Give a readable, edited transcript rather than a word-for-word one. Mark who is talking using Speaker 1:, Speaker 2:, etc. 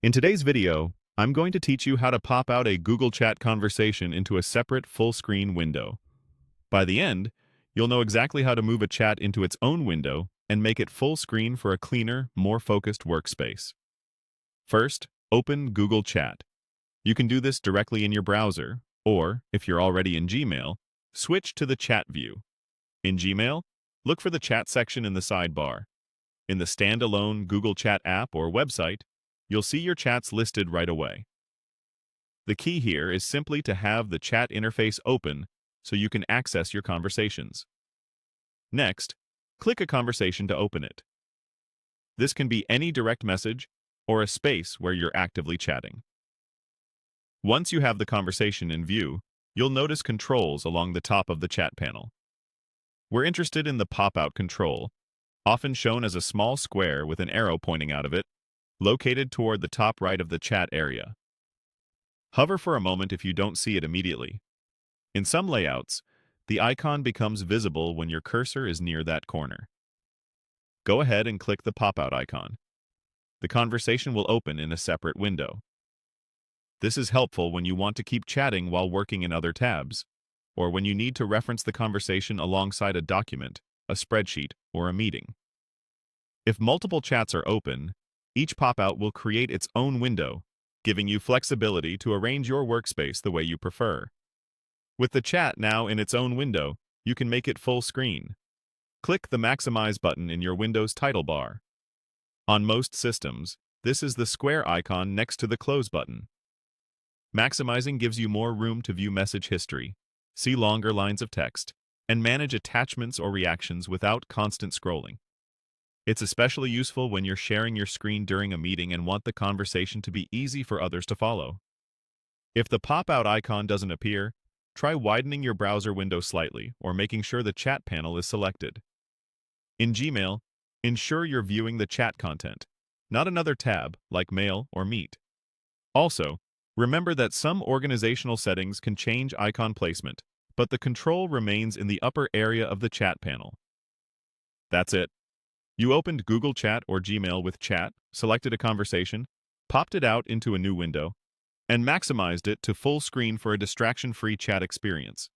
Speaker 1: In today's video, I'm going to teach you how to pop out a Google Chat conversation into a separate full-screen window. By the end, you'll know exactly how to move a chat into its own window and make it full screen for a cleaner, more focused workspace. First, open Google Chat. You can do this directly in your browser, or, if you're already in Gmail, switch to the chat view. In Gmail, look for the chat section in the sidebar. In the standalone Google Chat app or website, you'll see your chats listed right away. The key here is simply to have the chat interface open so you can access your conversations. Next, click a conversation to open it. This can be any direct message or a space where you're actively chatting. Once you have the conversation in view, you'll notice controls along the top of the chat panel. We're interested in the pop-out control, often shown as a small square with an arrow pointing out of it, located toward the top right of the chat area. Hover for a moment if you don't see it immediately. In some layouts, the icon becomes visible when your cursor is near that corner. Go ahead and click the pop-out icon. The conversation will open in a separate window. This is helpful when you want to keep chatting while working in other tabs, or when you need to reference the conversation alongside a document, a spreadsheet, or a meeting. If multiple chats are open, each pop-out will create its own window, giving you flexibility to arrange your workspace the way you prefer. With the chat now in its own window, you can make it full screen. Click the Maximize button in your Windows title bar. On most systems, this is the square icon next to the Close button. Maximizing gives you more room to view message history, see longer lines of text, and manage attachments or reactions without constant scrolling. It's especially useful when you're sharing your screen during a meeting and want the conversation to be easy for others to follow. If the pop-out icon doesn't appear, try widening your browser window slightly or making sure the chat panel is selected. In Gmail, ensure you're viewing the chat content, not another tab like Mail or Meet. Also, remember that some organizational settings can change icon placement, but the control remains in the upper area of the chat panel. That's it. You opened Google Chat or Gmail with Chat, selected a conversation, popped it out into a new window, and maximized it to full screen for a distraction-free chat experience.